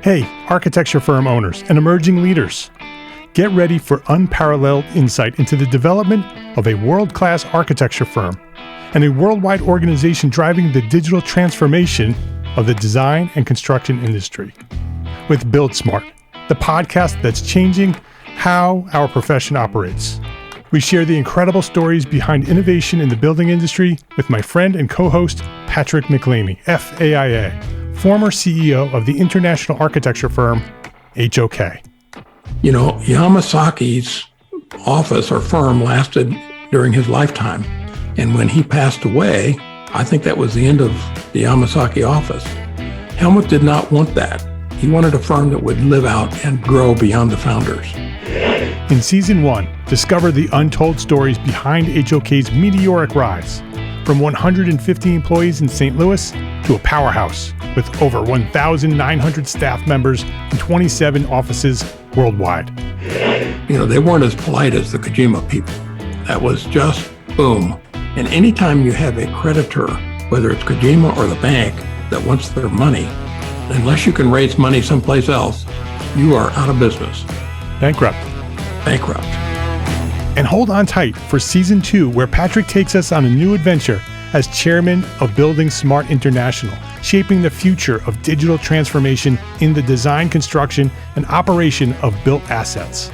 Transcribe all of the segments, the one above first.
Hey, architecture firm owners and emerging leaders. Get ready for unparalleled insight into the development of a world-class architecture firm and a worldwide organization driving the digital transformation of the design and construction industry. With Build Smart, the podcast that's changing how our profession operates. We share the incredible stories behind innovation in the building industry with my friend and co-host, Patrick McLeamy, FAIA, former CEO of the international architecture firm, HOK. You know, Yamasaki's office or firm lasted during his lifetime. And when he passed away, I think that was the end of the Yamasaki office. Helmut did not want that. He wanted a firm that would live out and grow beyond the founders. In Season 1, discover the untold stories behind HOK's meteoric rise, from 150 employees in St. Louis to a powerhouse with over 1,900 staff members and 27 offices worldwide. You know, they weren't as polite as the Kojima people. That was just boom. And anytime you have a creditor, whether it's Kojima or the bank, that wants their money, unless you can raise money someplace else, you are out of business. Bankrupt. And hold on tight for Season 2, where Patrick takes us on a new adventure as chairman of Building Smart International, shaping the future of digital transformation in the design, construction, and operation of built assets.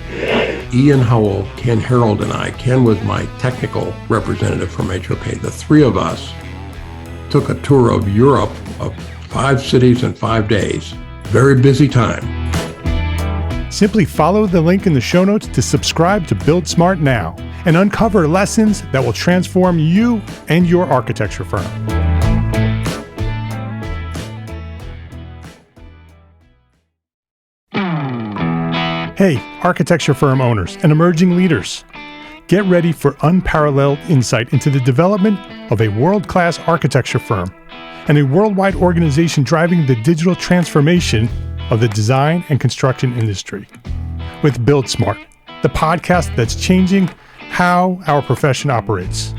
Ian Howell, Ken Harold, and I, Ken was my technical representative from HOK. The three of us took a tour of Europe of 5 cities in 5 days. Very busy time. Simply follow the link in the show notes to subscribe to Build Smart now and uncover lessons that will transform you and your architecture firm. Hey, architecture firm owners and emerging leaders. Get ready for unparalleled insight into the development of a world-class architecture firm and a worldwide organization driving the digital transformation of the design and construction industry. With Build Smart, the podcast that's changing how our profession operates.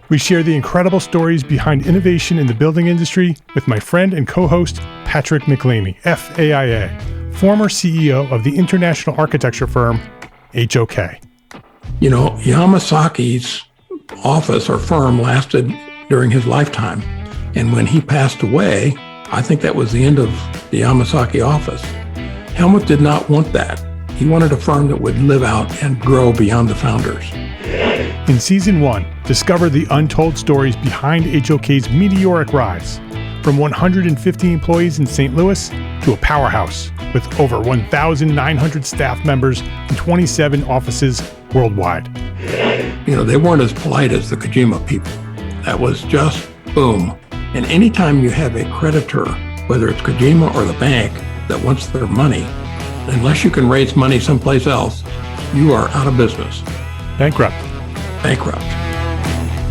We share the incredible stories behind innovation in the building industry with my friend and co-host, Patrick McLeamy, FAIA, former CEO of the international architecture firm, HOK. You know, Yamasaki's office or firm lasted during his lifetime. And when he passed away, I think that was the end of the Yamasaki office. Helmut did not want that. He wanted a firm that would live out and grow beyond the founders. In Season 1, discover the untold stories behind HOK's meteoric rise, from 150 employees in St. Louis to a powerhouse with over 1,900 staff members and 27 offices worldwide. You know, they weren't as polite as the Kojima people. That was just boom. And anytime you have a creditor, whether it's Kojima or the bank, that wants their money, unless you can raise money someplace else, you are out of business. Bankrupt.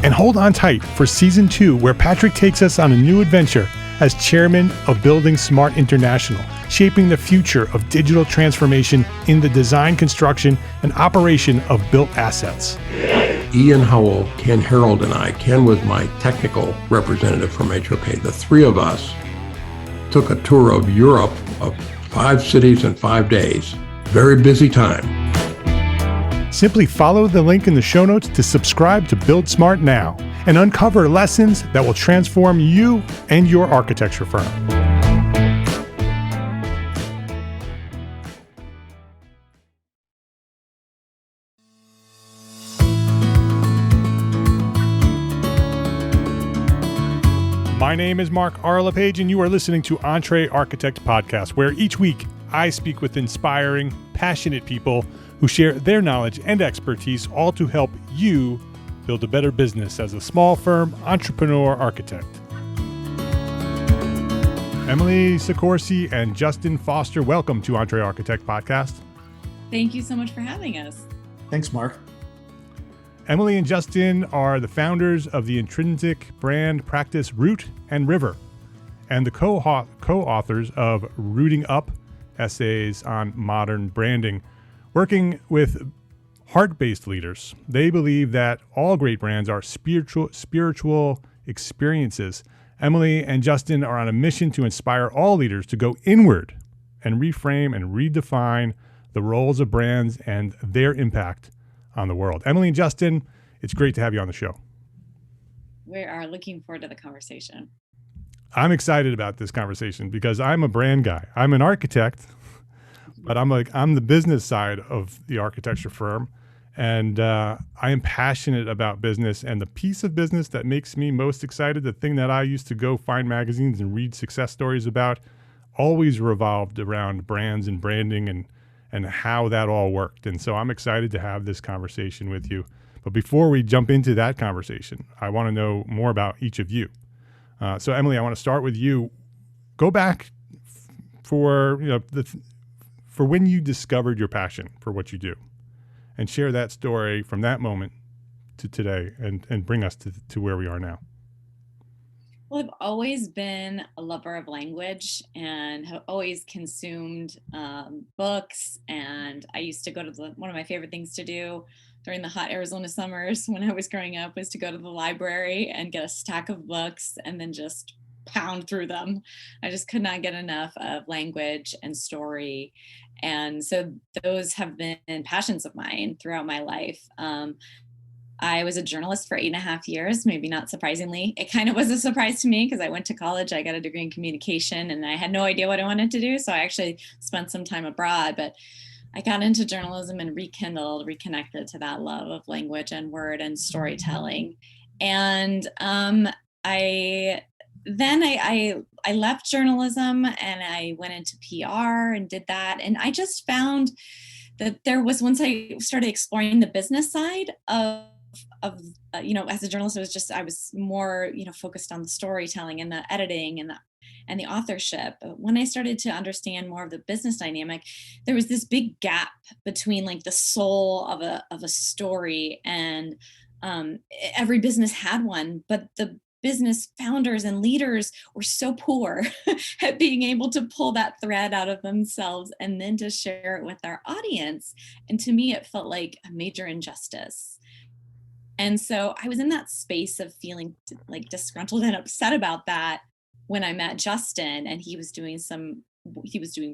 And hold on tight for Season 2, where Patrick takes us on a new adventure as chairman of Building Smart International, shaping the future of digital transformation in the design, construction, and operation of built assets. Ian Howell, Ken Harold, and I, Ken was my technical representative from HOK. The three of us took a tour of Europe of 5 cities in 5 days. Very busy time. Simply follow the link in the show notes to subscribe to Build Smart now and uncover lessons that will transform you and your architecture firm. My name is Mark R. LePage, and you are listening to EntreArchitect podcast, where each week I speak with inspiring, passionate people who share their knowledge and expertise, all to help you build a better business as a small firm entrepreneur architect. Emily Soccorsy and Justin Foster, welcome to EntreArchitect podcast. Thank you so much for having us. Thanks, Mark. Emily and Justin are the founders of the Intrinsic brand practice Root and River, and the co-authors of Rooting Up, Essays on Modern Branding. Working with heart-based leaders, they believe that all great brands are spiritual experiences. Emily and Justin are on a mission to inspire all leaders to go inward and reframe and redefine the roles of brands and their impact on the world. Emily and Justin, it's great to have you on the show. We are looking forward to the conversation. I'm excited about this conversation because I'm a brand guy. I'm an architect, but I'm the business side of the architecture firm. And I am passionate about business, and the piece of business that makes me most excited, the thing that I used to go find magazines and read success stories about, always revolved around brands and branding and how that all worked. And so I'm excited to have this conversation with you. But before we jump into that conversation, I want to know more about each of you. So Emily, I want to start with you. Go back for when you discovered your passion for what you do, and share that story from that moment to today and bring us to where we are now. Well, I've always been a lover of language and have always consumed books. And I used to go to one of my favorite things to do during the hot Arizona summers when I was growing up was to go to the library and get a stack of books and then just pound through them. I just could not get enough of language and story. And so those have been passions of mine throughout my life. I was a journalist for 8.5 years, maybe not surprisingly. It kind of was a surprise to me because I went to college, I got a degree in communication, and I had no idea what I wanted to do. So I actually spent some time abroad, but I got into journalism and reconnected to that love of language and word and storytelling. And I left journalism and I went into PR and did that. And I just found that once I started exploring the business side of as a journalist, I was more, focused on the storytelling and the editing and the authorship. But when I started to understand more of the business dynamic, there was this big gap between like the soul of a story, and every business had one, but the business founders and leaders were so poor at being able to pull that thread out of themselves and then to share it with our audience. And to me, it felt like a major injustice. And so I was in that space of feeling like disgruntled and upset about that when I met Justin, and he was doing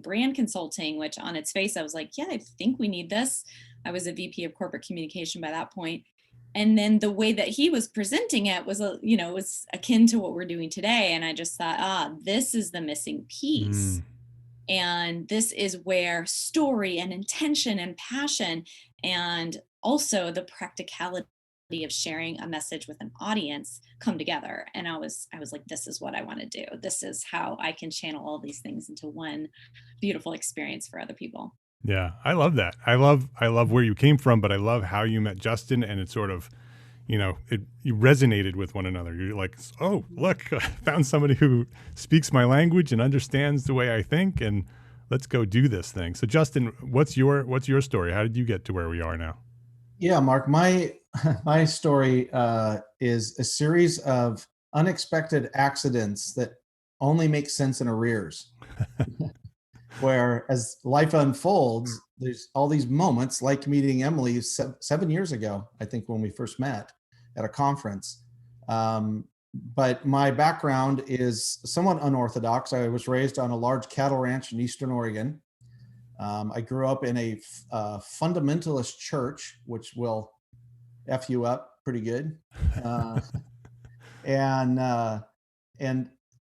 brand consulting, which on its face, I was like, yeah, I think we need this. I was a VP of corporate communication by that point. And then the way that he was presenting it was, was akin to what we're doing today. And I just thought, this is the missing piece. And this is where story and intention and passion, and also the practicality of sharing a message with an audience come together. And I was like, this is what I want to do. This is how I can channel all these things into one beautiful experience for other people. Yeah, I love that. I love where you came from, but I love how you met Justin, and it sort of, you resonated with one another. You're like, oh, look, I found somebody who speaks my language and understands the way I think, and let's go do this thing. So Justin, what's your story? How did you get to where we are now? Yeah, Mark, my story is a series of unexpected accidents that only make sense in arrears. Where as life unfolds, there's all these moments like meeting Emily 7 years ago, I think, when we first met at a conference. But my background is somewhat unorthodox. I was raised on a large cattle ranch in Eastern Oregon. I grew up in a fundamentalist church, which will F you up pretty good. And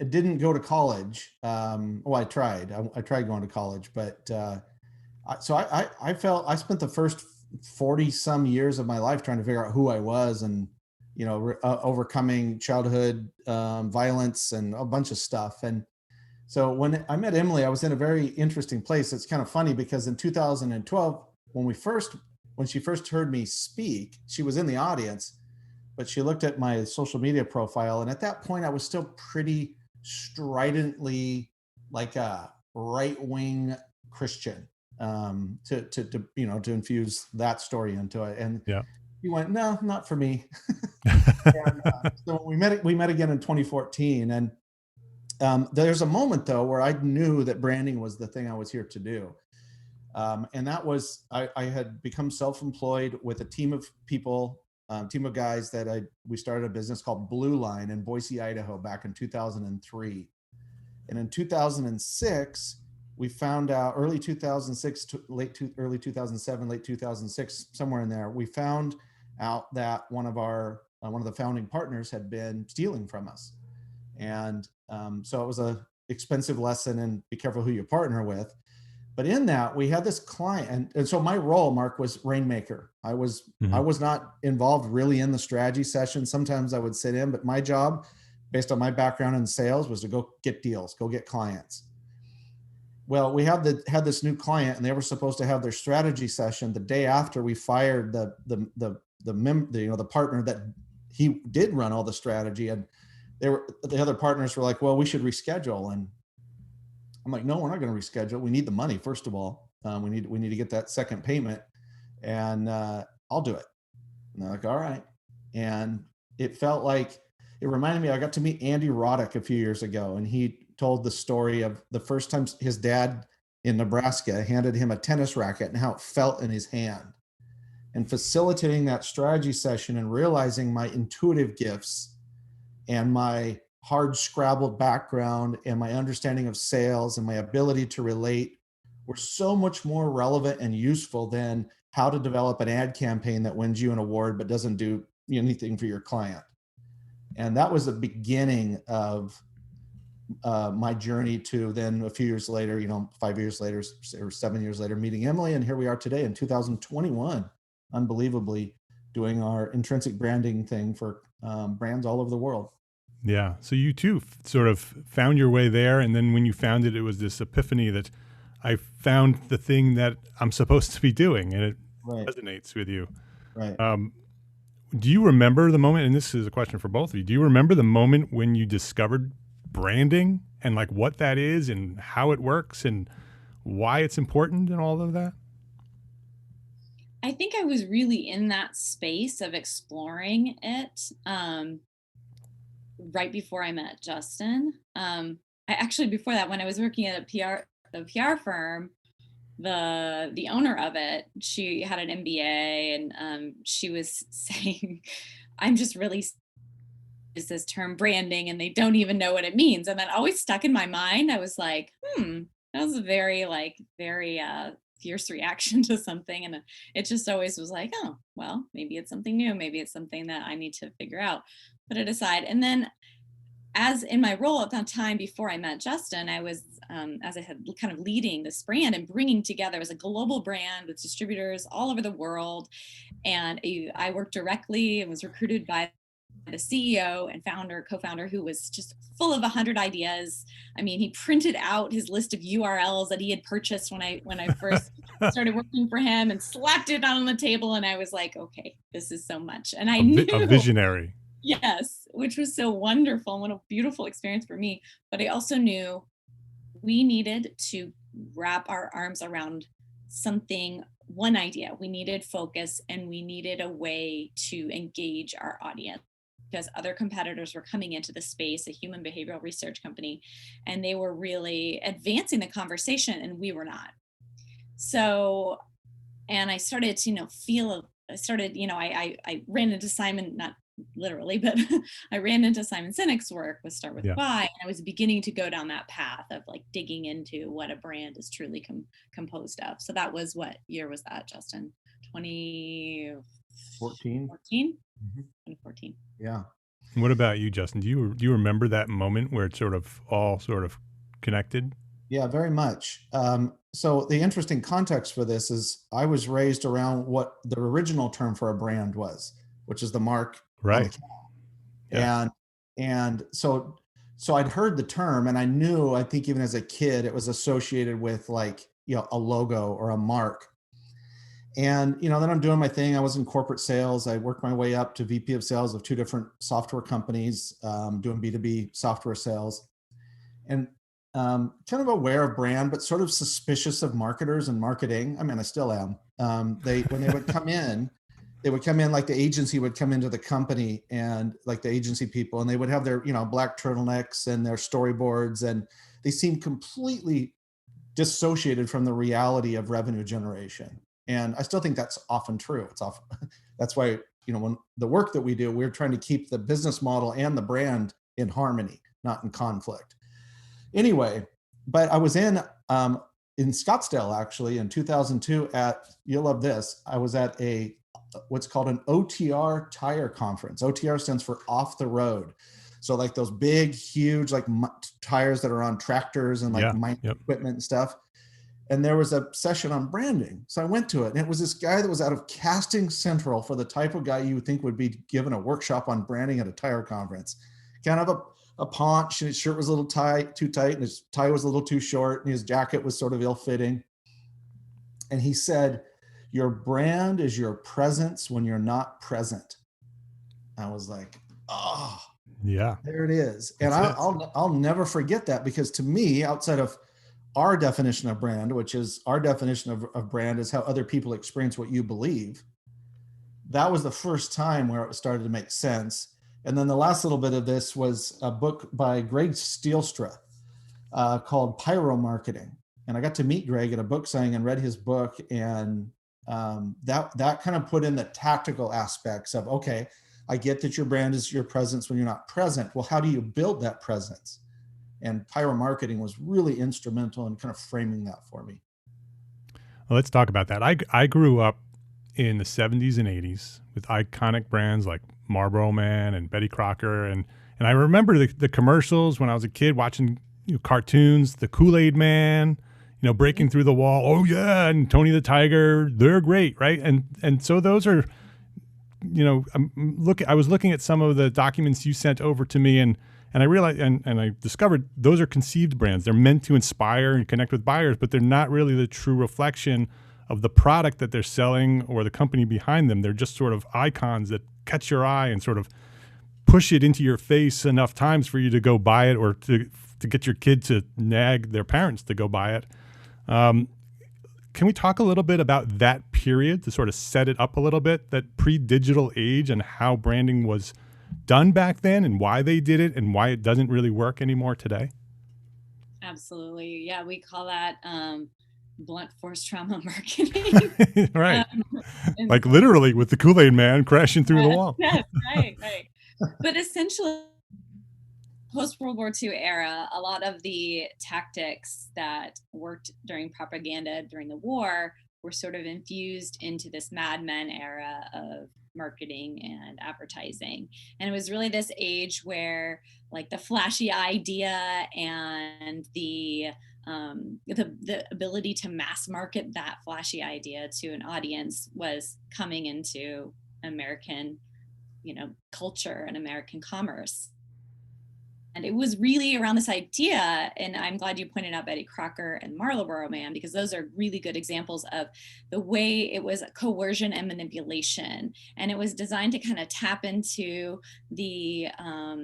I didn't go to college. I tried. I tried going to college, but I felt I spent the first 40 some years of my life trying to figure out who I was, and overcoming childhood violence and a bunch of stuff. And so when I met Emily, I was in a very interesting place. It's kind of funny because in 2012, when she first heard me speak, she was in the audience, but she looked at my social media profile, and at that point, I was still pretty stridently like a right-wing Christian, to infuse that story into it. And yeah, he went, no, not for me. And, so we met again in 2014, and there's a moment though where I knew that branding was the thing I was here to do, and that was I had become self-employed with a team of people. Team of guys that we started a business called Blue Line in Boise, Idaho back in 2003. And in 2006, we found out early 2006 to early 2007, late 2006, somewhere in there, we found out that one of the founding partners had been stealing from us. And so it was a expensive lesson, and be careful who you partner with. But in that, we had this client, and so my role, Mark, was rainmaker. I was not involved really in the strategy session. Sometimes I would sit in, but my job, based on my background in sales, was to go get deals, go get clients. Well, we had this new client, and they were supposed to have their strategy session the day after we fired the partner that he did run all the strategy, and the other partners were like, well, we should reschedule. And I'm like, no, we're not going to reschedule. We need the money. First of all, we need to get that second payment, and I'll do it. And they're like, all right. And it felt like, it reminded me, I got to meet Andy Roddick a few years ago, and he told the story of the first time his dad in Nebraska handed him a tennis racket and how it felt in his hand. And facilitating that strategy session and realizing my intuitive gifts and my hard scrabbled background and my understanding of sales and my ability to relate were so much more relevant and useful than how to develop an ad campaign that wins you an award but doesn't do anything for your client. And that was the beginning of my journey to then a few years later, 5 years later or 7 years later, meeting Emily. And here we are today in 2021, unbelievably, doing our intrinsic branding thing for brands all over the world. Yeah. So you too sort of found your way there. And then when you found it, it was this epiphany that I found the thing that I'm supposed to be doing, and it resonates with you. Right. Do you remember the moment, and this is a question for both of you, do you remember the moment when you discovered branding and like what that is and how it works and why it's important and all of that? I think I was really in that space of exploring it right before I met Justin. I actually, before that, when I was working at the PR firm, the owner of it, she had an MBA, and she was saying, I'm just really is this term branding, and they don't even know what it means. And that always stuck in my mind. I was like, that was a very fierce reaction to something. And it just always was like, oh, well, maybe it's something new. Maybe it's something that I need to figure out, put it aside. And then as in my role at that time, before I met Justin, I was, as I said, kind of leading this brand and bringing together, it was a global brand with distributors all over the world. And I worked directly and was recruited by the CEO and co-founder, who was just full of 100 ideas. I mean, he printed out his list of URLs that he had purchased when I first started working for him, and slapped it on the table. And I was like, okay, this is so much. And I knew a visionary. Yes, which was so wonderful and what a beautiful experience for me. But I also knew we needed to wrap our arms around something, one idea. We needed focus, and we needed a way to engage our audience, because other competitors were coming into the space, a human behavioral research company, and they were really advancing the conversation, and we were not. So, and I started to, I ran into Simon, not literally, but I ran into Simon Sinek's work with Start With Why. And I was beginning to go down that path of like digging into what a brand is truly composed of. So that was, what year was that, Justin? 2014? 2014. Yeah. What about you, Justin? Do you remember that moment where it sort of all connected? Yeah, very much. So the interesting context for this is I was raised around what the original term for a brand was, which is the mark. Right. Yeah. And so I'd heard the term, and I knew, I think even as a kid, it was associated with like, a logo or a mark. And, then I'm doing my thing. I was in corporate sales. I worked my way up to VP of sales of 2 different software companies, doing B2B software sales, and kind of aware of brand, but sort of suspicious of marketers and marketing. I mean, I still am. When they would come in, like the agency would come into the company, and like the agency people, and they would have their, black turtlenecks and their storyboards, and they seemed completely dissociated from the reality of revenue generation. And I still think that's often true. That's why, when the work that we do, we're trying to keep the business model and the brand in harmony, not in conflict. Anyway, but I was in in Scottsdale, actually, in 2002 you'll love this, I was at what's called an OTR tire conference. OTR stands for off the road. So like those big, huge, like tires that are on tractors and like mining equipment and stuff. And there was a session on branding. So I went to it, and it was this guy that was out of Casting Central, for the type of guy you would think would be given a workshop on branding at a tire conference. Kind of a paunch, and his shirt was a little too tight, and his tie was a little too short, and his jacket was sort of ill-fitting. And he said, your brand is your presence when you're not present. I was like, oh, yeah, there it is. And I'll never forget that, because to me, outside of our definition of brand, which is our definition of brand is how other people experience what you believe, that was the first time where it started to make sense. And then the last little bit of this was a book by Greg Stielstra called Pyro Marketing. And I got to meet Greg at a book signing and read his book. And that kind of put in the tactical aspects of, okay, I get that your brand is your presence when you're not present. Well, how do you build that presence? And Pyro Marketing was really instrumental in kind of framing that for me. Well, let's talk about that. I grew up in the 70s and 80s with iconic brands like Marlboro Man and Betty Crocker. And I remember the commercials when I was a kid watching cartoons, the Kool-Aid Man, breaking through the wall. Oh, yeah. And Tony the Tiger. They're great. Right. And so those are, I was looking at some of the documents you sent over to me, and I realized, and I discovered those are conceived brands. They're meant to inspire and connect with buyers, but they're not really the true reflection of the product that they're selling or the company behind them. They're just sort of icons that catch your eye and sort of push it into your face enough times for you to go buy it, or to get your kid to nag their parents to go buy it. Can we talk a little bit about that period to sort of set it up a little bit, that pre-digital age, and how branding was done back then and why they did it and why it doesn't really work anymore today? Absolutely. Yeah, we call that blunt force trauma marketing. Right. Like literally with the Kool-Aid Man crashing through the wall. Yes, right. But essentially, post-World War II era, a lot of the tactics that worked during propaganda during the war were sort of infused into this Mad Men era of marketing and advertising. And it was really this age where like the flashy idea and the ability to mass market that flashy idea to an audience was coming into American, culture and American commerce. And it was really around this idea, and I'm glad you pointed out Betty Crocker and Marlboro Man, because those are really good examples of the way it was coercion and manipulation. And it was designed to kind of tap into the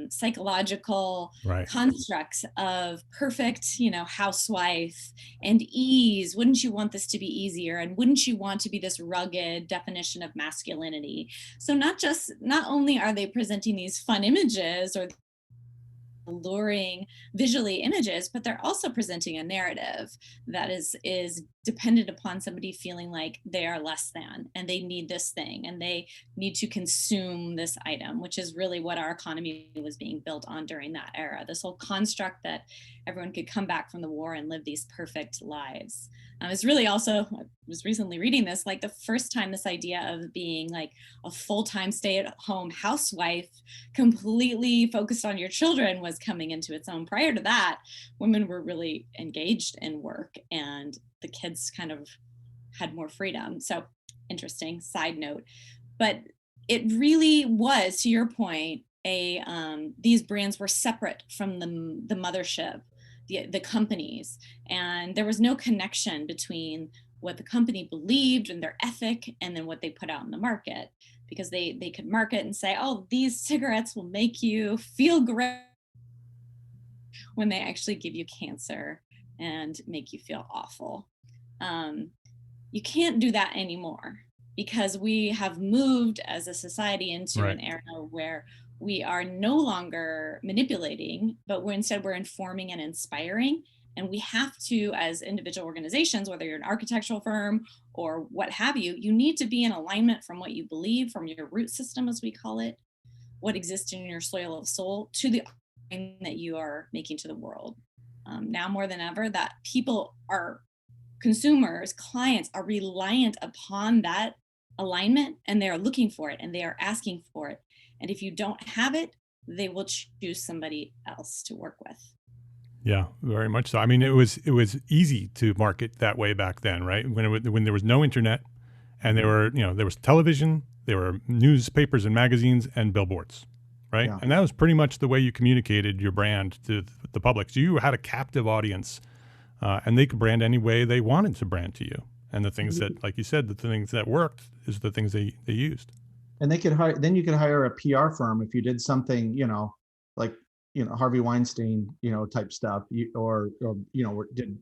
psychological constructs of perfect, housewife and ease. Wouldn't you want this to be easier? And wouldn't you want to be this rugged definition of masculinity? So not only are they presenting these fun images or alluring visually images, but they're also presenting a narrative that is dependent upon somebody feeling like they are less than, and they need this thing, and they need to consume this item, which is really what our economy was being built on during that era. This whole construct that everyone could come back from the war and live these perfect lives. It's really also, I was recently reading this, like the first time this idea of being like a full-time stay-at-home housewife completely focused on your children was coming into its own. Prior to that, women were really engaged in work, and the kids kind of had more freedom. So interesting side note. But it really was, to your point, these brands were separate from the mothership, the companies, and there was no connection between what the company believed and their ethic and then what they put out in the market, because they could market and say, oh, these cigarettes will make you feel great, when they actually give you cancer and make you feel awful. You can't do that anymore, because we have moved as a society into an era where we are no longer manipulating, but we're informing and inspiring. And we have to, as individual organizations, whether you're an architectural firm or what have you, you need to be in alignment from what you believe, from your root system, as we call it, what exists in your soil of soul, to the offering that you are making to the world. Now more than ever, that people are consumers, clients are reliant upon that alignment, and they are looking for it and they are asking for it. And if you don't have it, they will choose somebody else to work with. Yeah, very much so. I mean, it was easy to market that way back then, right? When there was no internet, and there was television, there were newspapers and magazines and billboards, right? Yeah. And that was pretty much the way you communicated your brand to the public. So you had a captive audience, and they could brand any way they wanted to brand to you. And the things that, like you said, the things that worked is the things they used. And they could hire, then you could hire a PR firm if you did something, like, Harvey Weinstein, type stuff, or did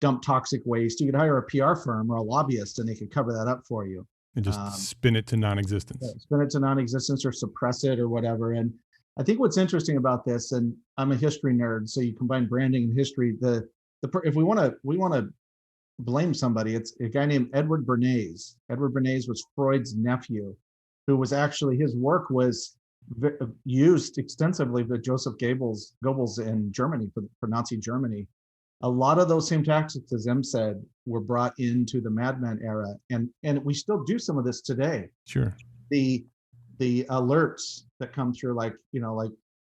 dump toxic waste. You could hire a PR firm or a lobbyist, and they could cover that up for you. And just spin it to non-existence. Yeah, spin it to non-existence or suppress it or whatever. And I think what's interesting about this, and I'm a history nerd, so you combine branding and history. If we want to blame somebody, it's a guy named Edward Bernays. Edward Bernays was Freud's nephew, who was actually, his work was used extensively with Joseph Goebbels in Germany, for Nazi Germany. A lot of those same tactics, as Em said, were brought into the Mad Men era, and we still do some of this today. Sure. The alerts that come through, like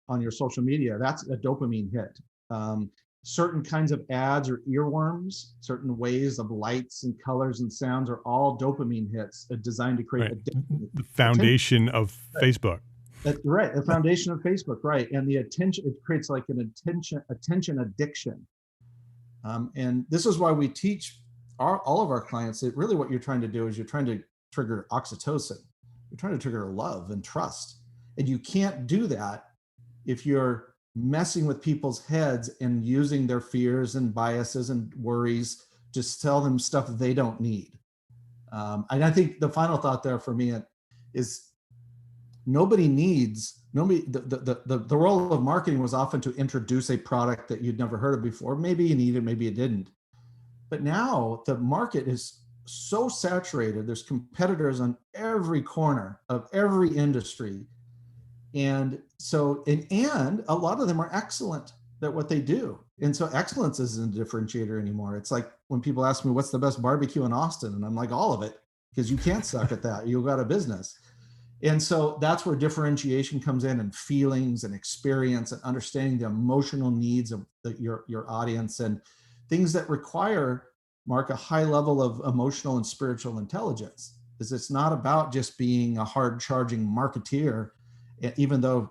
on your social media, that's a dopamine hit. Certain kinds of ads or earworms, certain ways of lights and colors and sounds are all dopamine hits designed to create the foundation of Facebook. That's right, the foundation of Facebook, right? And the attention, it creates like an attention addiction. And this is why we teach all of our clients that really what you're trying to do is you're trying to trigger oxytocin. You're trying to trigger love and trust. And you can't do that if you're messing with people's heads and using their fears and biases and worries to tell them stuff they don't need. And I think the final thought there for me is the role of marketing was often to introduce a product that you'd never heard of before. Maybe you need it, maybe you didn't. But now the market is so saturated. There's competitors on every corner of every industry. And so, and a lot of them are excellent at what they do. And so excellence isn't a differentiator anymore. It's like when people ask me, what's the best barbecue in Austin? And I'm like, all of it, because you can't suck at that. You'll go out of business. And so that's where differentiation comes in, and feelings and experience and understanding the emotional needs of your audience, and things that require, Mark, a high level of emotional and spiritual intelligence. Is it's not about just being a hard charging marketeer, even though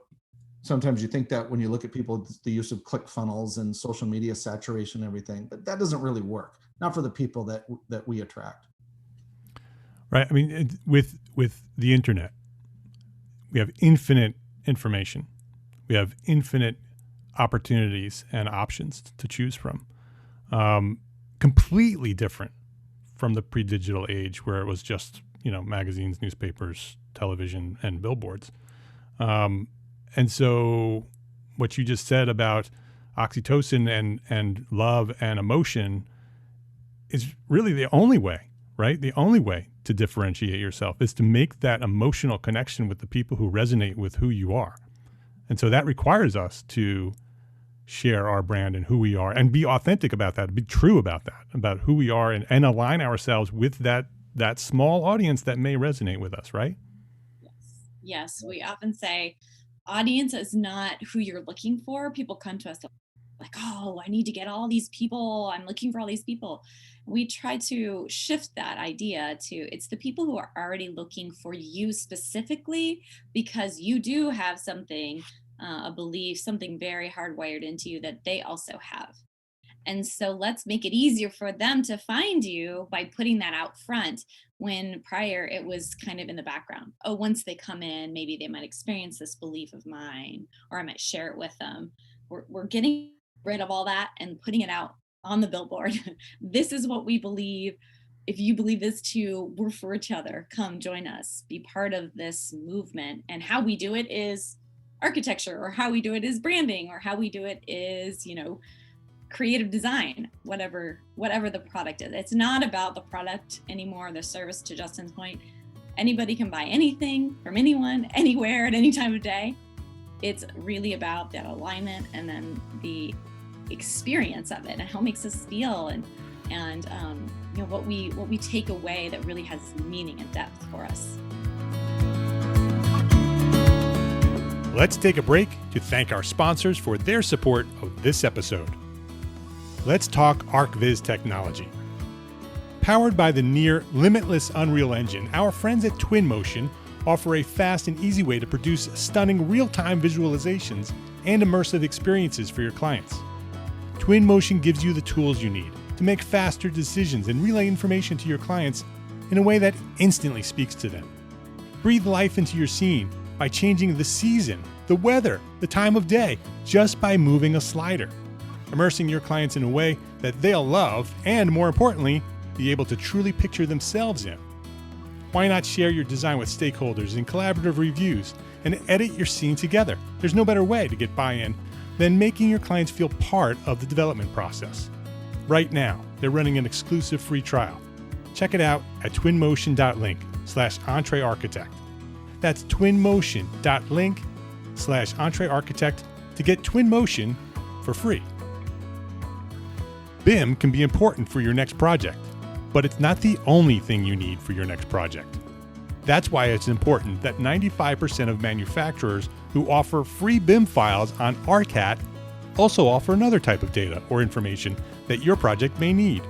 sometimes you think that when you look at people, the use of click funnels and social media saturation and everything, but that doesn't really work. Not for the people that we attract. Right. I mean, with the internet, we have infinite information. We have infinite opportunities and options to choose from. Completely different from the pre-digital age, where it was just, magazines, newspapers, television, and billboards. And so what you just said about oxytocin and love and emotion is really the only way, right? The only way to differentiate yourself is to make that emotional connection with the people who resonate with who you are. And so that requires us to share our brand and who we are, and be authentic about that, be true about that, about who we are, and align ourselves with that small audience that may resonate with us, right? Yes. We often say audience is not who you're looking for. People come to us like, oh, I need to get all these people. I'm looking for all these people. We try to shift that idea to, it's the people who are already looking for you specifically, because you do have something, a belief, something very hardwired into you that they also have. And so let's make it easier for them to find you by putting that out front, when prior it was kind of in the background. Oh, once they come in, maybe they might experience this belief of mine, or I might share it with them. We're getting rid of all that and putting it out on the billboard. This is what we believe. If you believe this too, we're for each other. Come join us, be part of this movement. And how we do it is architecture, or how we do it is branding, or how we do it is, creative design, whatever the product is. It's not about the product anymore, the service. To Justin's point, anybody can buy anything from anyone, anywhere, at any time of day. It's really about that alignment, and then the experience of it, and how it makes us feel, and what we take away that really has meaning and depth for us. Let's take a break to thank our sponsors for their support of this episode. Let's talk ArcViz technology. Powered by the near limitless Unreal Engine, our friends at Twinmotion offer a fast and easy way to produce stunning real-time visualizations and immersive experiences for your clients. Twinmotion gives you the tools you need to make faster decisions and relay information to your clients in a way that instantly speaks to them. Breathe life into your scene by changing the season, the weather, the time of day, just by moving a slider. Immersing your clients in a way that they'll love and, more importantly, be able to truly picture themselves in. Why not share your design with stakeholders in collaborative reviews and edit your scene together? There's no better way to get buy-in than making your clients feel part of the development process. Right now, they're running an exclusive free trial. Check it out at twinmotion.link/EntreArchitect. That's twinmotion.link/EntreArchitect to get Twinmotion for free. BIM can be important for your next project, but it's not the only thing you need for your next project. That's why it's important that 95% of manufacturers who offer free BIM files on ARCAT also offer another type of data or information that your project may need.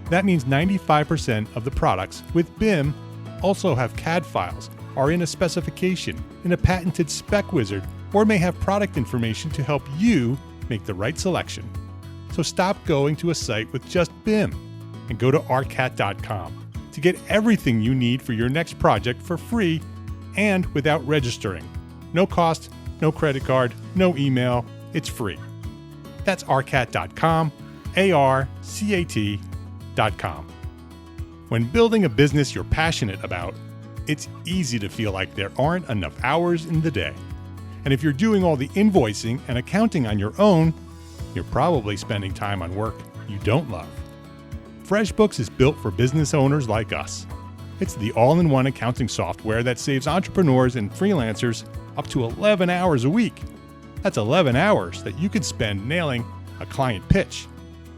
That means 95% of the products with BIM also have CAD files, are in a specification, in a patented spec wizard, or may have product information to help you make the right selection. So stop going to a site with just BIM and go to arcat.com to get everything you need for your next project for free and without registering. No cost, no credit card, no email. It's free. That's arcat.com, ARCAT.com. When building a business you're passionate about, it's easy to feel like there aren't enough hours in the day. And if you're doing all the invoicing and accounting on your own, you're probably spending time on work you don't love. FreshBooks is built for business owners like us. It's the all-in-one accounting software that saves entrepreneurs and freelancers up to 11 hours a week. That's 11 hours that you could spend nailing a client pitch,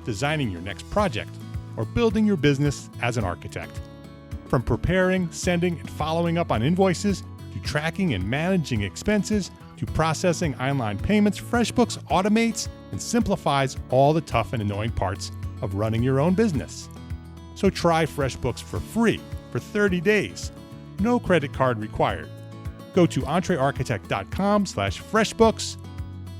designing your next project, or building your business as an architect. From preparing, sending, and following up on invoices, to tracking and managing expenses, to processing online payments, FreshBooks automates and simplifies all the tough and annoying parts of running your own business. So try FreshBooks for free for 30 days. No credit card required. Go to EntreArchitect.com/FreshBooks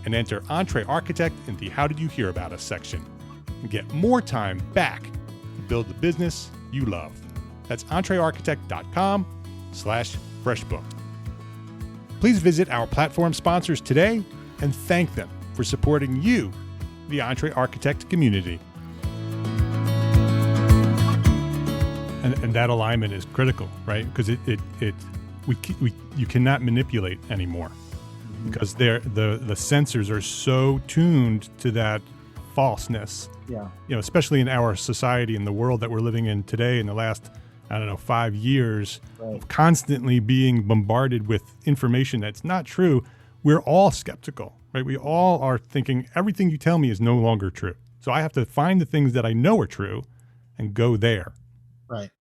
and enter EntreArchitect in the How Did You Hear About Us section and get more time back to build the business you love. That's EntreArchitect.com/FreshBook. Please visit our platform sponsors today and thank them for supporting you, the EntreArchitect community. And that alignment is critical, right? Because you cannot manipulate anymore because the sensors are so tuned to that falseness. Yeah. Especially in our society and the world that we're living in today in the last, 5 years of constantly being bombarded with information that's not true. We're all skeptical, right? We all are thinking everything you tell me is no longer true. So I have to find the things that I know are true and go there. Right.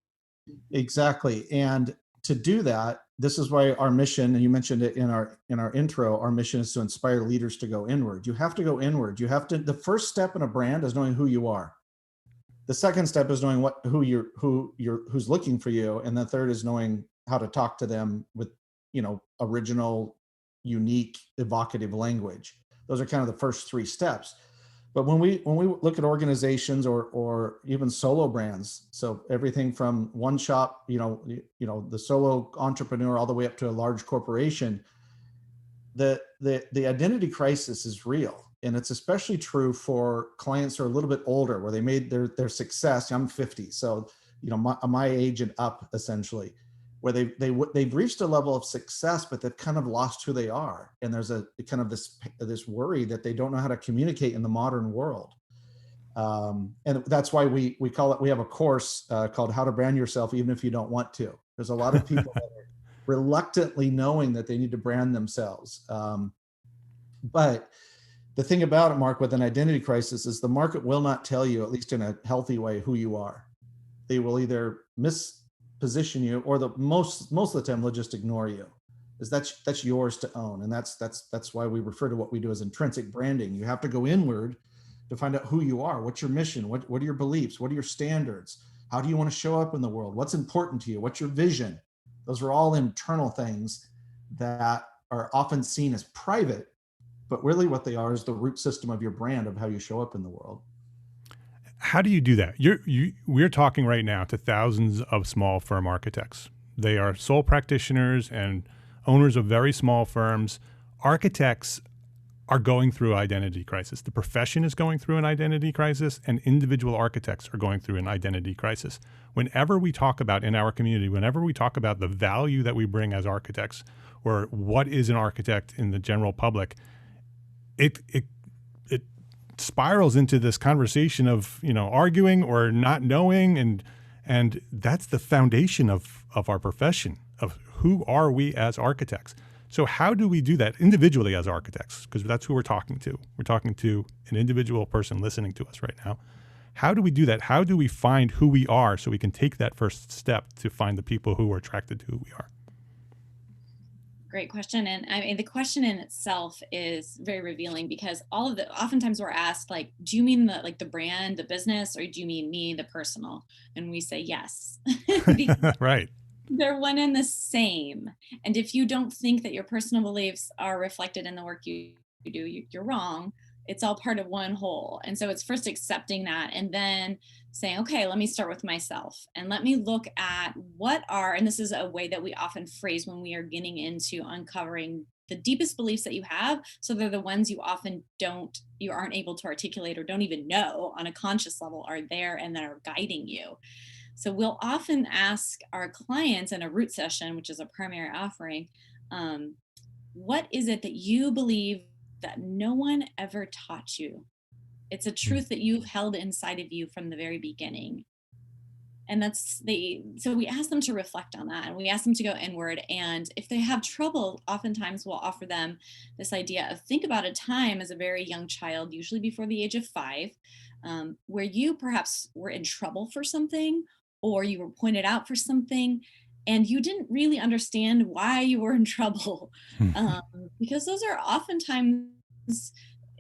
Exactly. And to do that, this is why our mission, and you mentioned it in our intro, our mission is to inspire leaders to go inward. You have to go inward. The first step in a brand is knowing who you are. The second step is knowing who's looking for you. And the third is knowing how to talk to them with, original, unique, evocative language. Those are kind of the first three steps. But when we look at organizations or even solo brands, so everything from one shop, the solo entrepreneur all the way up to a large corporation, the identity crisis is real. And it's especially true for clients who are a little bit older, where they made their success. I'm 50, so my age and up, essentially, where they've reached a level of success, but they've kind of lost who they are. And there's a kind of this worry that they don't know how to communicate in the modern world. And that's why we have a course called How to Brand Yourself Even If You Don't Want to. There's a lot of people that are reluctantly knowing that they need to brand themselves. But the thing about it, Mark, with an identity crisis is the market will not tell you, at least in a healthy way, who you are. they will either misposition you, or the most of the time they'll just ignore you. Is that's yours to own. And that's why we refer to what we do as intrinsic branding. You have to go inward to find out who you are. What's your mission? What are your beliefs? What are your standards? How do you want to show up in the world? What's important to you? What's your vision? Those are all internal things that are often seen as private, but really what they are is the root system of your brand, of how you show up in the world. How do you do that? We're talking right now to thousands of small firm architects. They are sole practitioners and owners of very small firms. Architects are going through identity crisis. The profession is going through an identity crisis, and individual architects are going through an identity crisis. Whenever we talk about in our community, whenever we talk about the value that we bring as architects, or what is an architect in the general public, it spirals into this conversation of, arguing or not knowing, and that's the foundation of our profession, of who are we as architects. So how do we do that individually as architects? Because that's who we're talking to. We're talking to an individual person listening to us right now. How do we do that? How do we find who we are so we can take that first step to find the people who are attracted to who we are? Great question. And I mean, the question in itself is very revealing, because oftentimes we're asked, like, do you mean the brand, the business, or do you mean me, the personal? And we say yes. Right. They're one and the same. And if you don't think that your personal beliefs are reflected in the work you do, you're wrong. It's all part of one whole. And so it's first accepting that, and then saying, okay, let me start with myself, and let me look at and this is a way that we often phrase when we are getting into uncovering the deepest beliefs that you have. So they're the ones you often you aren't able to articulate, or don't even know on a conscious level are there and that are guiding you. So we'll often ask our clients in a root session, which is a primary offering, what is it that you believe that no one ever taught you? It's a truth that you've held inside of you from the very beginning. And so we ask them to reflect on that, and we ask them to go inward. And if they have trouble, oftentimes we'll offer them this idea of, think about a time as a very young child, usually before the age of 5, where you perhaps were in trouble for something, or you were pointed out for something, and you didn't really understand why you were in trouble. Because those are oftentimes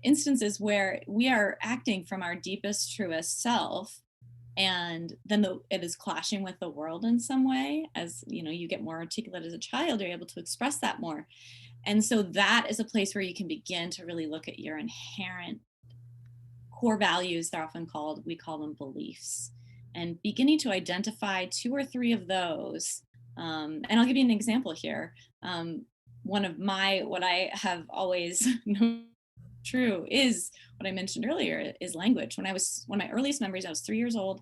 instances where we are acting from our deepest, truest self, and then it is clashing with the world in some way. As you get more articulate as a child, you're able to express that more. And so that is a place where you can begin to really look at your inherent core values. They're often we call them beliefs, and beginning to identify 2 or 3 of those. And I'll give you an example here. One of what I have always known true is what I mentioned earlier, is language. One of my earliest memories, I was 3 years old.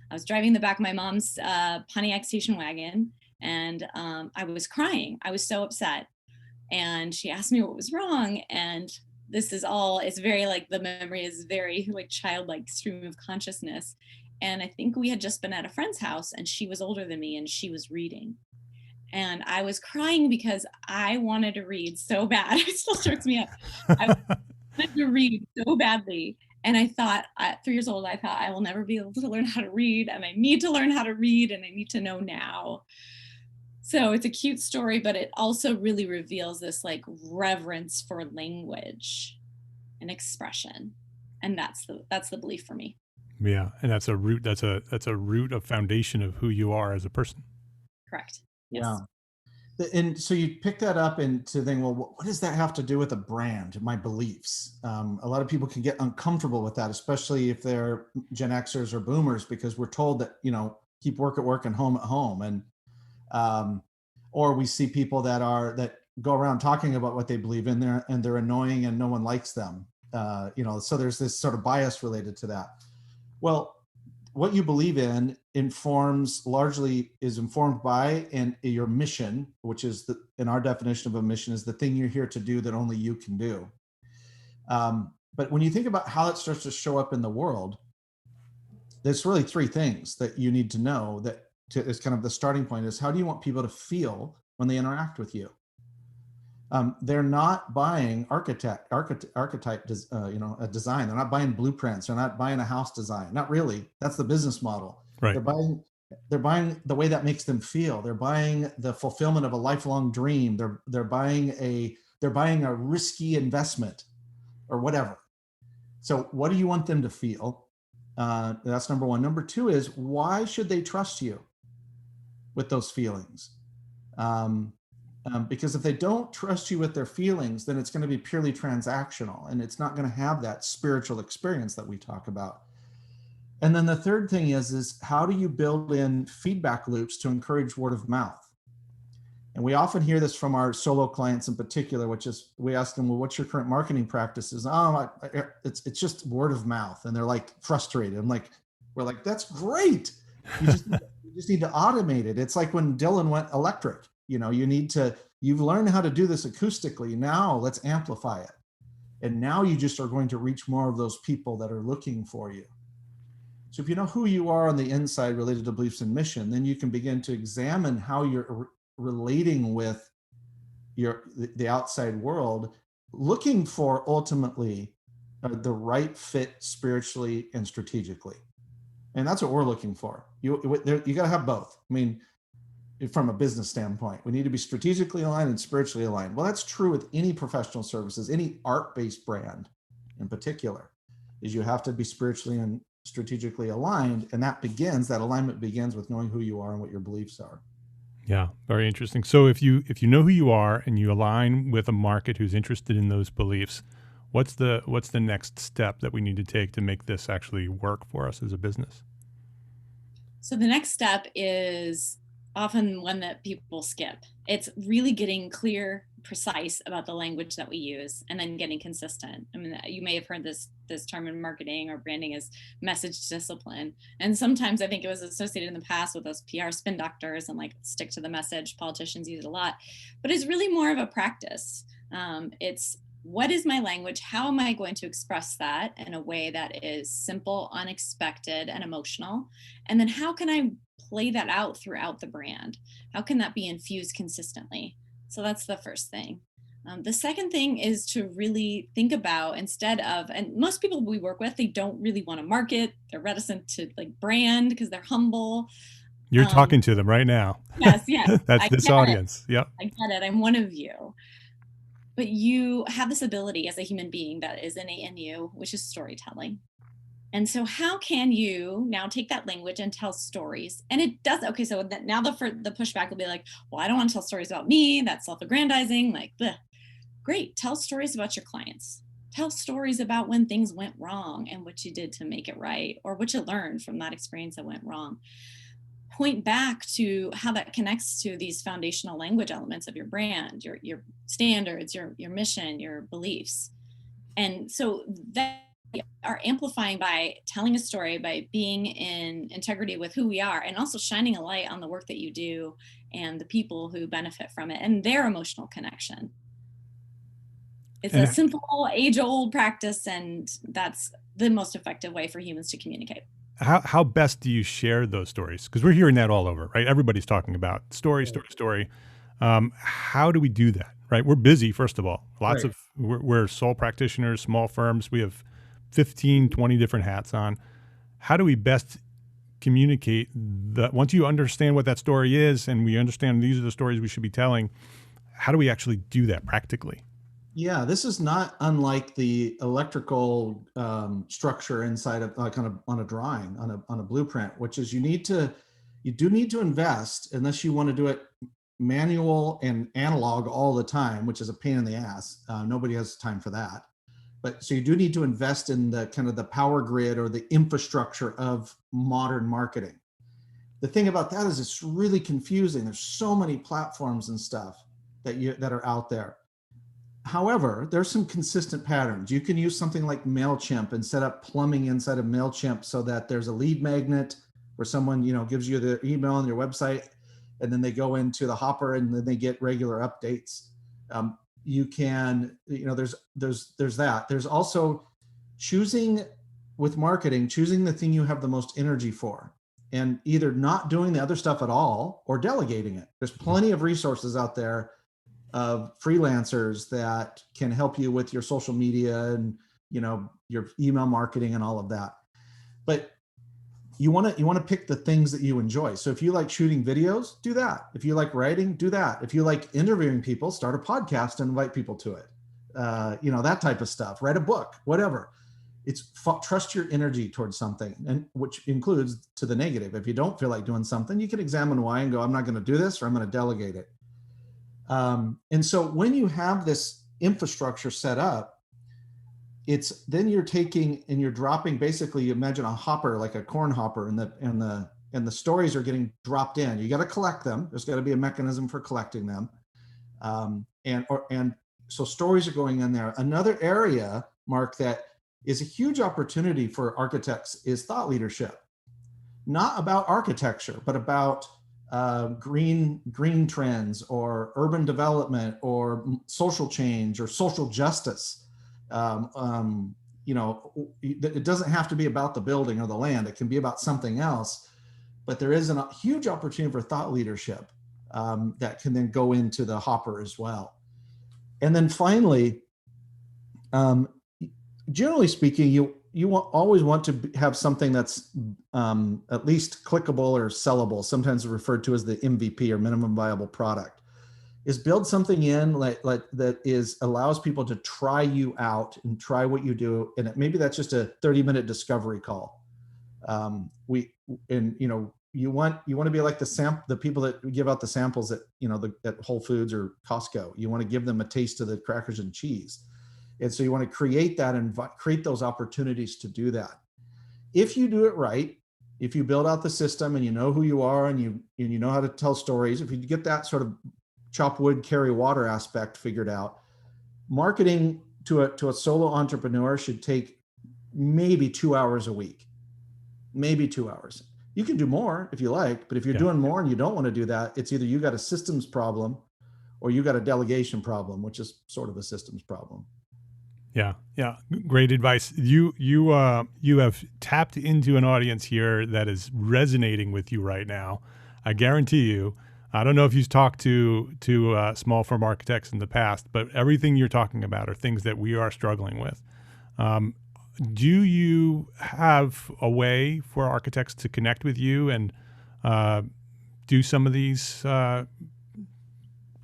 I was driving the back of my mom's Pontiac station wagon, and I was crying. I was so upset. And she asked me what was wrong. And it's very the memory is very childlike stream of consciousness. And I think we had just been at a friend's house, and she was older than me, and she was reading. And I was crying because I wanted to read so bad. It still strikes me up. I wanted to read so badly. And I thought, at 3 years old, I will never be able to learn how to read, and I need to learn how to read, and I need to know now. So it's a cute story, but it also really reveals this reverence for language and expression. And that's the belief for me. Yeah, and that's a root. That's a root of foundation of who you are as a person. Correct. Yes. Yeah. And so you pick that up and to think, well, what does that have to do with a brand, my beliefs? A lot of people can get uncomfortable with that, especially if they're Gen Xers or Boomers, because we're told that keep work at work and home at home, and or we see people that go around talking about what they believe in there, and they're annoying and no one likes them. So there's this sort of bias related to that. Well, what you believe in largely is informed by your mission, which is in our definition of a mission, is the thing you're here to do that only you can do. But when you think about how it starts to show up in the world, there's really 3 things that you need to know that is kind of the starting point. Is how do you want people to feel when they interact with you? They're not buying archetype, a design. They're not buying blueprints. They're not buying a house design. Not really. That's the business model. Right. They're buying They're buying the way that makes them feel. They're buying the fulfillment of a lifelong dream. They're buying a risky investment or whatever. So what do you want them to feel? That's number one. Number two is, why should they trust you with those feelings? Because if they don't trust you with their feelings, then it's going to be purely transactional, and it's not going to have that spiritual experience that we talk about. And then the third thing is how do you build in feedback loops to encourage word of mouth? And we often hear this from our solo clients in particular, which is, we ask them, well, what's your current marketing practices? Oh, it's just word of mouth. And they're like frustrated. We're like, that's great. You just need to automate it. It's like when Dylan went electric, you've learned how to do this acoustically. Now let's amplify it. And now you just are going to reach more of those people that are looking for you. So if you know who you are on the inside related to beliefs and mission, then you can begin to examine how you're relating with the outside world, looking for ultimately the right fit spiritually and strategically. And that's what we're looking for. You got to have both. I mean, from a business standpoint, we need to be strategically aligned and spiritually aligned. Well, that's true with any professional services, any art-based brand in particular, is you have to be spiritually and strategically aligned. And that alignment begins with knowing who you are and what your beliefs are. Yeah, very interesting. So if you know who you are and you align with a market who's interested in those beliefs, what's the next step that we need to take to make this actually work for us as a business? So the next step is often one that people skip. It's really getting clear, precise about the language that we use, and then getting consistent. I mean, you may have heard this term in marketing or branding as message discipline. And sometimes I think it was associated in the past with those PR spin doctors and like stick to the message. Politicians use it a lot, but it's really more of a practice. It's, what is my language? How am I going to express that in a way that is simple, unexpected, and emotional? And then how can I play that out throughout the brand? How can that be infused consistently? So that's the first thing. The second thing is to really think about, instead of, and most people we work with, they don't really want to market. They're reticent to like brand because they're humble. You're talking to them right now. Yes, yes. That's this audience. Yep. I get it. I'm one of you. But you have this ability as a human being that is innate in you, which is storytelling. And so how can you now take that language and tell stories? And it does. Okay, so now the pushback will be like, well, I don't want to tell stories about me. That's self-aggrandizing. Like, bleh. Great. Tell stories about your clients. Tell stories about when things went wrong and what you did to make it right, or what you learned from that experience that went wrong. Point back to how that connects to these foundational language elements of your brand, your standards, your mission, your beliefs. And so that are amplifying by telling a story, by being in integrity with who we are, and also shining a light on the work that you do and the people who benefit from it and their emotional connection. It's a simple, age-old practice, and that's the most effective way for humans to communicate. How best do you share those stories? Because we're hearing that all over, right? Everybody's talking about story. How do we do that, right? We're busy, first of all. We're sole practitioners, small firms. We have 15, 20 different hats on. How do we best communicate that? Once you understand what that story is and we understand these are the stories we should be telling, how do we actually do that practically? Yeah, this is not unlike the electrical structure inside of kind of on a drawing, on a blueprint, which is you do need to invest, unless you want to do it manual and analog all the time, which is a pain in the ass. Nobody has time for that. But so you do need to invest in the kind of the power grid or the infrastructure of modern marketing. The thing about that is it's really confusing. There's so many platforms and stuff that are out there. However, there's some consistent patterns. You can use something like MailChimp and set up plumbing inside of MailChimp so that there's a lead magnet where someone, gives you their email on your website, and then they go into the hopper and then they get regular updates. You can, there's that. There's also choosing the thing you have the most energy for, and either not doing the other stuff at all or delegating it. There's plenty of resources out there of freelancers that can help you with your social media and your email marketing and all of that. But you want to pick the things that you enjoy. So if you like shooting videos, do that. If you like writing, do that. If you like interviewing people, start a podcast and invite people to it. That type of stuff. Write a book, whatever. It's trust your energy towards something, and which includes to the negative. If you don't feel like doing something, you can examine why and go, I'm not going to do this, or I'm going to delegate it. And so when you have this infrastructure set up, it's then you're taking and you're dropping, basically, you imagine a hopper, like a corn hopper, and the stories are getting dropped in. You got to collect them. There's got to be a mechanism for collecting them. And so stories are going in there. Another area, Mark, that is a huge opportunity for architects is thought leadership. Not about architecture, but about green trends or urban development or social change or social justice. It doesn't have to be about the building or the land. It can be about something else. But there is a huge opportunity for thought leadership that can then go into the hopper as well. And then finally, generally speaking, you always want to have something that's at least clickable or sellable, sometimes referred to as the MVP or minimum viable product, is build something in like that allows people to try you out and try what you do. And maybe that's just a 30-minute discovery call. You want to be like the people that give out the samples at Whole Foods or Costco. You want to give them a taste of the crackers and cheese. And so you want to create that and create those opportunities to do that. If you do it right, if you build out the system and you know who you are and you know how to tell stories, if you get that sort of chop wood, carry water aspect figured out, marketing to a solo entrepreneur should take maybe 2 hours a week, maybe 2 hours. You can do more if you like, but if you're doing more and you don't want to do that, it's either you got a systems problem or you got a delegation problem, which is sort of a systems problem. Yeah. Great advice. You have tapped into an audience here that is resonating with you right now. I guarantee you. I don't know if you've talked to small firm architects in the past, but everything you're talking about are things that we are struggling with. Do you have a way for architects to connect with you and do some of these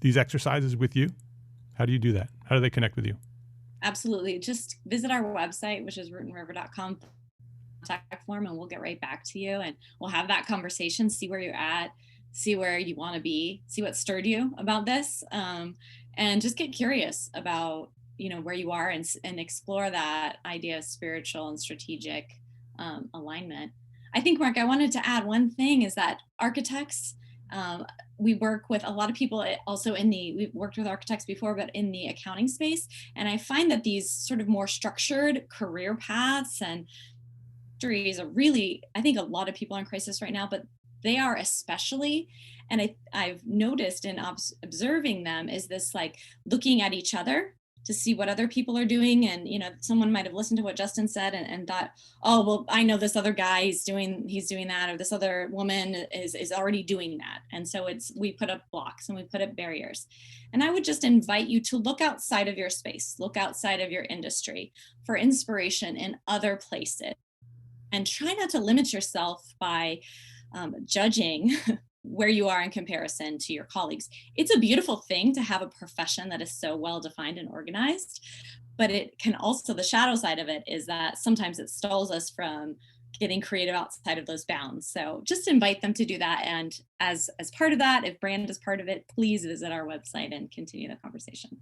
exercises with you? How do you do that? How do they connect with you? Absolutely. Just visit our website, which is rootandriver.com, contact form, and we'll get right back to you. And we'll have that conversation, see where you're at, see where you want to be, see what stirred you about this, and just get curious about, where you are and explore that idea of spiritual and strategic alignment. I think, Mark, I wanted to add one thing is that architects, we work with a lot of people also we've worked with architects before, but in the accounting space. And I find that these sort of more structured career paths and industries are really, I think a lot of people are in crisis right now, but they are especially, and I've noticed in observing them is this like looking at each other to see what other people are doing. And, someone might've listened to what Justin said and thought, oh, well, I know this other guy, he's doing that, or this other woman is already doing that. And so we put up blocks and we put up barriers. And I would just invite you to look outside of your space, look outside of your industry for inspiration in other places, and try not to limit yourself by judging where you are in comparison to your colleagues. It's a beautiful thing to have a profession that is so well defined and organized, but it can also, the shadow side of it is that sometimes it stalls us from getting creative outside of those bounds. So just invite them to do that. And as part of that, if brand is part of it, please visit our website and continue the conversation.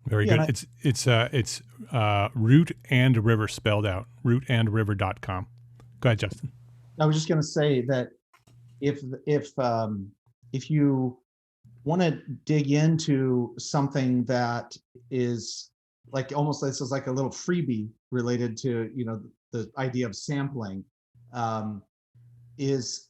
Very good. It's Root and River spelled out, rootandriver.com. Go ahead, Justin. I was just going to say that if you want to dig into something that is like almost this is like a little freebie related to the idea of sampling, is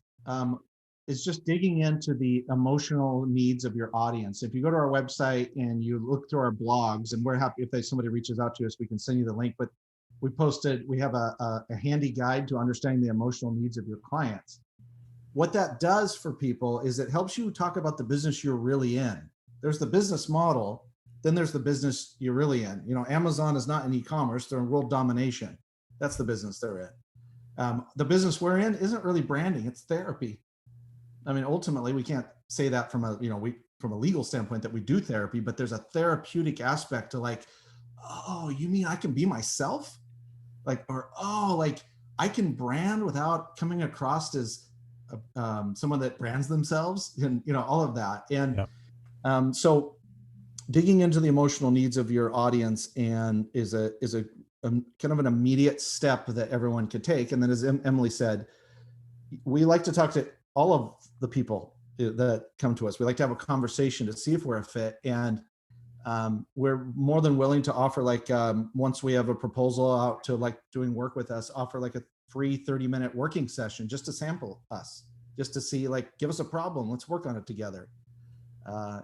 just digging into the emotional needs of your audience. If you go to our website and you look through our blogs, and we're happy if somebody reaches out to us, we can send you the link. But we have a handy guide to understanding the emotional needs of your clients. What that does for people is it helps you talk about the business you're really in. There's the business model, then there's the business you're really in. Amazon is not in e-commerce, they're in world domination. That's the business they're in. The business we're in isn't really branding, it's therapy. I mean, ultimately, we can't say that from from a legal standpoint that we do therapy, but there's a therapeutic aspect to like, oh, you mean I can be myself? Like, or, oh, like I can brand without coming across as someone that brands themselves, and, all of that. And so digging into the emotional needs of your audience and is a kind of an immediate step that everyone could take. And then, as Emily said, we like to talk to all of the people that come to us. We like to have a conversation to see if we're a fit. And we're more than willing to offer, like, once we have a proposal out to like doing work with us, offer like a free 30-minute working session just to sample us, just to see, like, give us a problem, let's work on it together.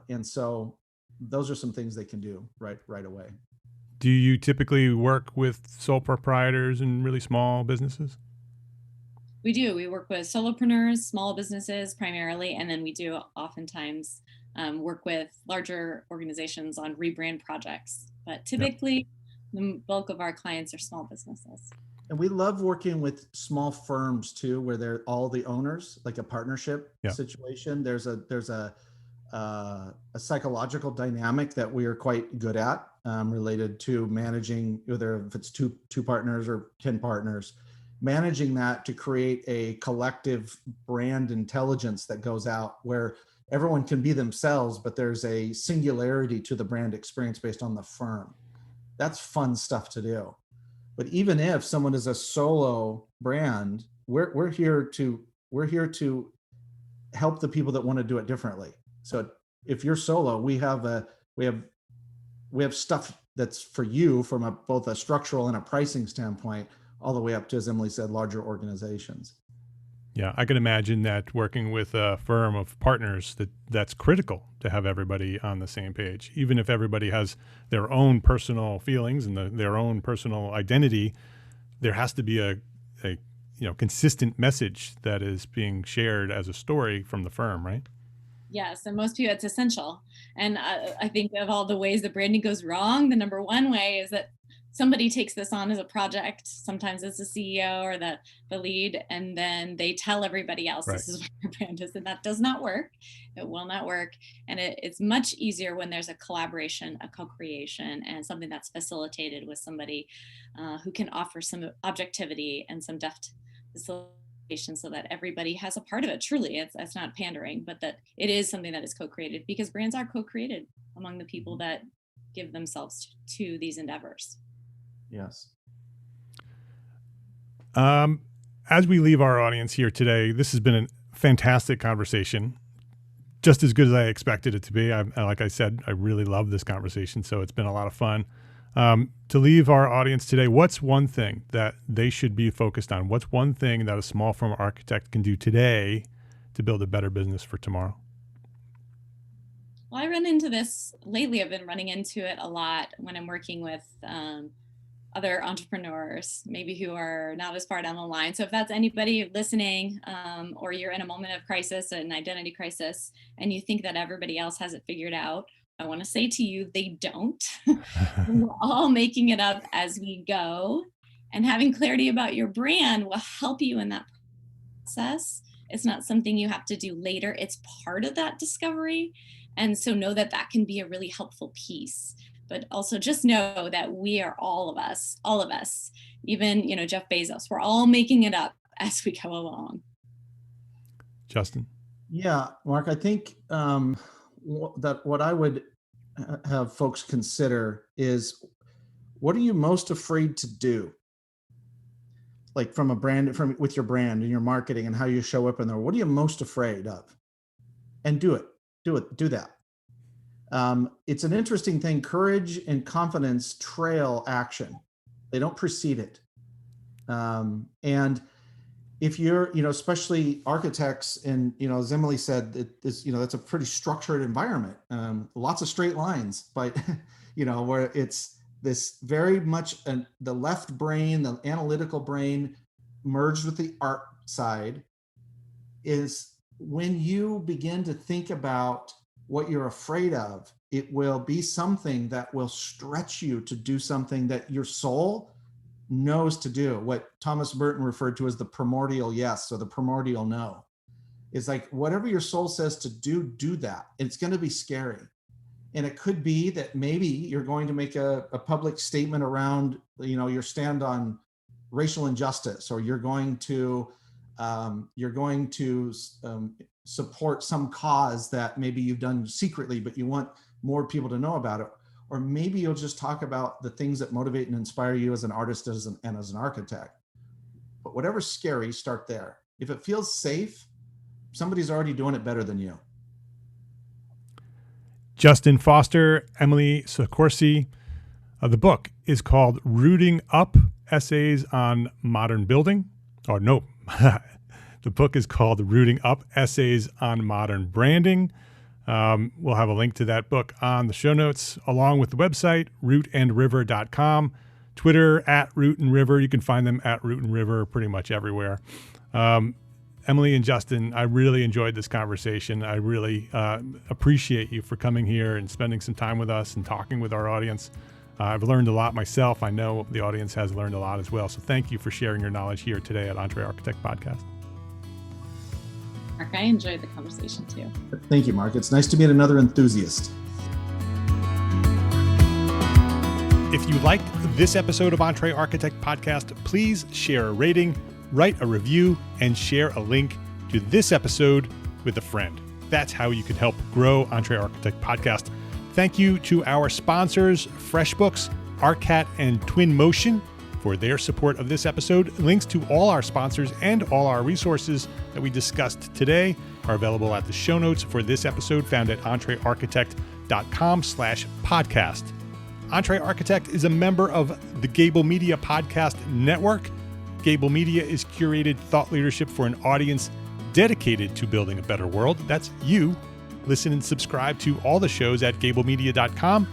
And so those are some things they can do right away. Do you typically work with sole proprietors and really small businesses? We do. We work with solopreneurs, small businesses primarily, and then we do oftentimes work with larger organizations on rebrand projects. But typically, the bulk of our clients are small businesses. And we love working with small firms too, where they're all the owners, like a partnership situation. There's a psychological dynamic that we are quite good at, related to managing, whether if it's two partners or 10 partners, managing that to create a collective brand intelligence that goes out where everyone can be themselves, but there's a singularity to the brand experience based on the firm. That's fun stuff to do. But even if someone is a solo brand, we're here to help the people that want to do it differently. So if you're solo, we have stuff that's for you from both a structural and a pricing standpoint, all the way up to, as Emily said, larger organizations. Yeah, I can imagine that working with a firm of partners, that's critical to have everybody on the same page. Even if everybody has their own personal feelings and their own personal identity, there has to be a consistent message that is being shared as a story from the firm, right? Yes, and most people, it's essential. And I think of all the ways that branding goes wrong, the number one way is that somebody takes this on as a project. Sometimes it's the CEO or the lead, and then they tell everybody else, This is what your brand is, and that does not work. It will not work. And it's much easier when there's a collaboration, a co-creation, and something that's facilitated with somebody who can offer some objectivity and some depth facilitation so that everybody has a part of it. Truly, it's not pandering, but that it is something that is co-created, because brands are co-created among the people that give themselves to these endeavors. Yes. As we leave our audience here today, this has been a fantastic conversation, just as good as I expected it to be. Like I said, I really love this conversation, so it's been a lot of fun. To leave our audience today, what's one thing that they should be focused on? What's one thing that a small firm architect can do today to build a better business for tomorrow? Well, I run into this lately. I've been running into it a lot when I'm working with other entrepreneurs, maybe who are not as far down the line. So if that's anybody listening, or you're in a moment of crisis, an identity crisis, and you think that everybody else has it figured out, I want to say to you, they don't. We're all making it up as we go. And having clarity about your brand will help you in that process. It's not something you have to do later. It's part of that discovery. And so know that can be a really helpful piece. But also just know that we are all of us, even, Jeff Bezos, we're all making it up as we go along. Justin? Yeah, Mark, I think that what I would have folks consider is, what are you most afraid to do? Like from a brand, with your brand and your marketing and how you show up in there, what are you most afraid of? And do that. It's an interesting thing. Courage and confidence trail action. They don't precede it. And if you're, especially architects, and, as Emily said, that's a pretty structured environment. Lots of straight lines, but, where it's this very much the left brain, the analytical brain merged with the art side, is when you begin to think about what you're afraid of, it will be something that will stretch you to do something that your soul knows to do, what Thomas Merton referred to as the primordial yes, or the primordial no. It's like, whatever your soul says to do, do that. It's going to be scary. And it could be that maybe you're going to make a public statement around, your stand on racial injustice, or you're going to support some cause that maybe you've done secretly, but you want more people to know about it. Or maybe you'll just talk about the things that motivate and inspire you as an artist and as an architect. But whatever's scary, start there. If it feels safe, somebody's already doing it better than you. Justin Foster, Emily Soccorsy. The book is called Rooting Up, Essays on Modern Building. Or no, the book is called Rooting Up, Essays on Modern Branding. We'll have a link to that book on the show notes, along with the website, rootandriver.com, Twitter @rootandriver. You can find them at Root and River pretty much everywhere. Emily and Justin, I really enjoyed this conversation. I really appreciate you for coming here and spending some time with us and talking with our audience. I've learned a lot myself. I know the audience has learned a lot as well. So thank you for sharing your knowledge here today at EntreArchitect Podcast. Mark, I enjoyed the conversation too. Thank you, Mark. It's nice to meet another enthusiast. If you liked this episode of EntreArchitect Podcast, please share a rating, write a review, and share a link to this episode with a friend. That's how you can help grow EntreArchitect Podcast. Thank you to our sponsors, FreshBooks, ARCAT, and Twinmotion for their support of this episode. Links to all our sponsors and all our resources that we discussed today are available at the show notes for this episode, found at entrearchitect.com/podcast. EntreArchitect is a member of the Gable Media Podcast Network. Gable Media is curated thought leadership for an audience dedicated to building a better world. That's you. Listen and subscribe to all the shows at gablemedia.com.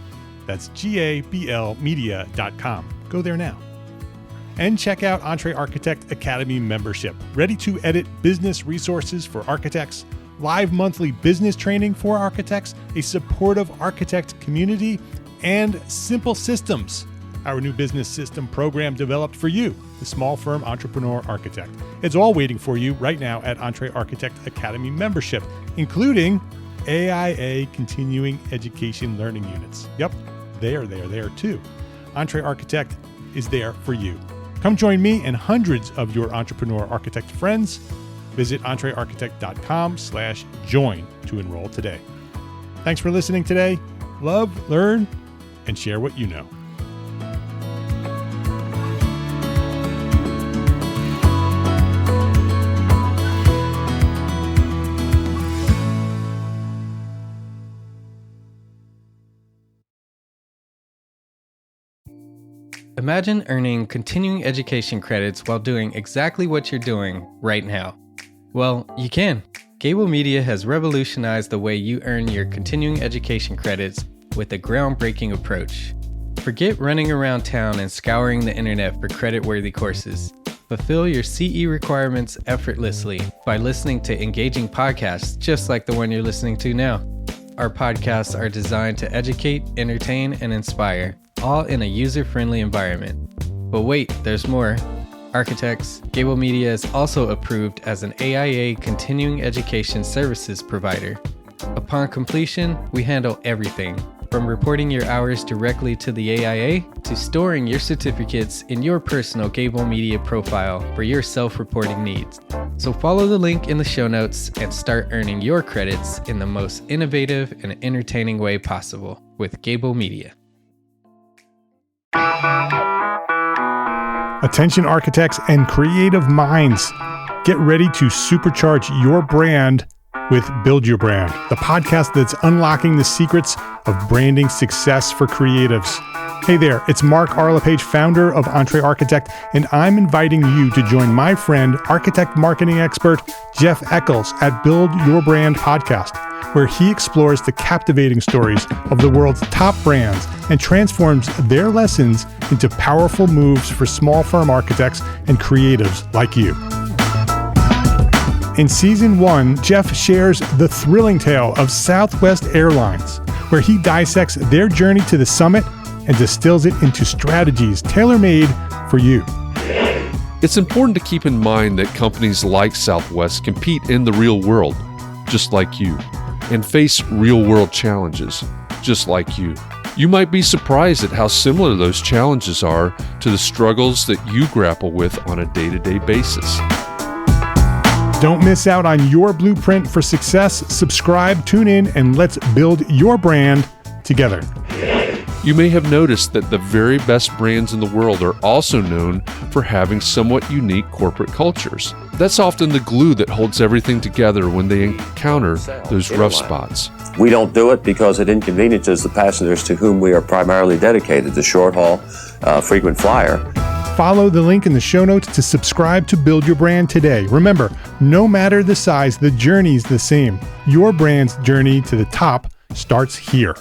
That's GABL media.com. Go there now. And check out EntreArchitect Academy membership. Ready to edit business resources for architects, live monthly business training for architects, a supportive architect community, and Simple Systems, our new business system program developed for you, the small firm entrepreneur architect. It's all waiting for you right now at EntreArchitect Academy membership, including AIA continuing education learning units. Yep, they are there too. EntreArchitect is there for you. Come join me and hundreds of your entrepreneur architect friends. Visit entrearchitect.com/join to enroll today. Thanks for listening today. Love, learn, and share what you know. Imagine earning continuing education credits while doing exactly what you're doing right now. Well, you can. Gable Media has revolutionized the way you earn your continuing education credits with a groundbreaking approach. Forget running around town and scouring the internet for credit-worthy courses. Fulfill your CE requirements effortlessly by listening to engaging podcasts just like the one you're listening to now. Our podcasts are designed to educate, entertain, and inspire, all in a user-friendly environment. But wait, there's more. Architects, Gable Media is also approved as an AIA continuing education services provider. Upon completion, we handle everything, from reporting your hours directly to the AIA to storing your certificates in your personal Gable Media profile for your self-reporting needs. So follow the link in the show notes and start earning your credits in the most innovative and entertaining way possible with Gable Media. Attention architects and creative minds, get ready to supercharge your brand with Build Your Brand, the podcast that's unlocking the secrets of branding success for creatives. Hey there, it's Mark Arlepage, founder of EntreArchitect, and I'm inviting you to join my friend, architect marketing expert Jeff Eccles at Build Your Brand podcast, where he explores the captivating stories of the world's top brands and transforms their lessons into powerful moves for small firm architects and creatives like you. In Season 1, Jeff shares the thrilling tale of Southwest Airlines, where he dissects their journey to the summit and distills it into strategies tailor-made for you. It's important to keep in mind that companies like Southwest compete in the real world, just like you, and face real-world challenges, just like you. You might be surprised at how similar those challenges are to the struggles that you grapple with on a day-to-day basis. Don't miss out on your blueprint for success. Subscribe, tune in, and let's build your brand together. You may have noticed that the very best brands in the world are also known for having somewhat unique corporate cultures. That's often the glue that holds everything together when they encounter those rough spots. We don't do it because it inconveniences the passengers to whom we are primarily dedicated, the short haul, frequent flyer. Follow the link in the show notes to subscribe to Build Your Brand today. Remember, no matter the size, the journey's the same. Your brand's journey to the top starts here.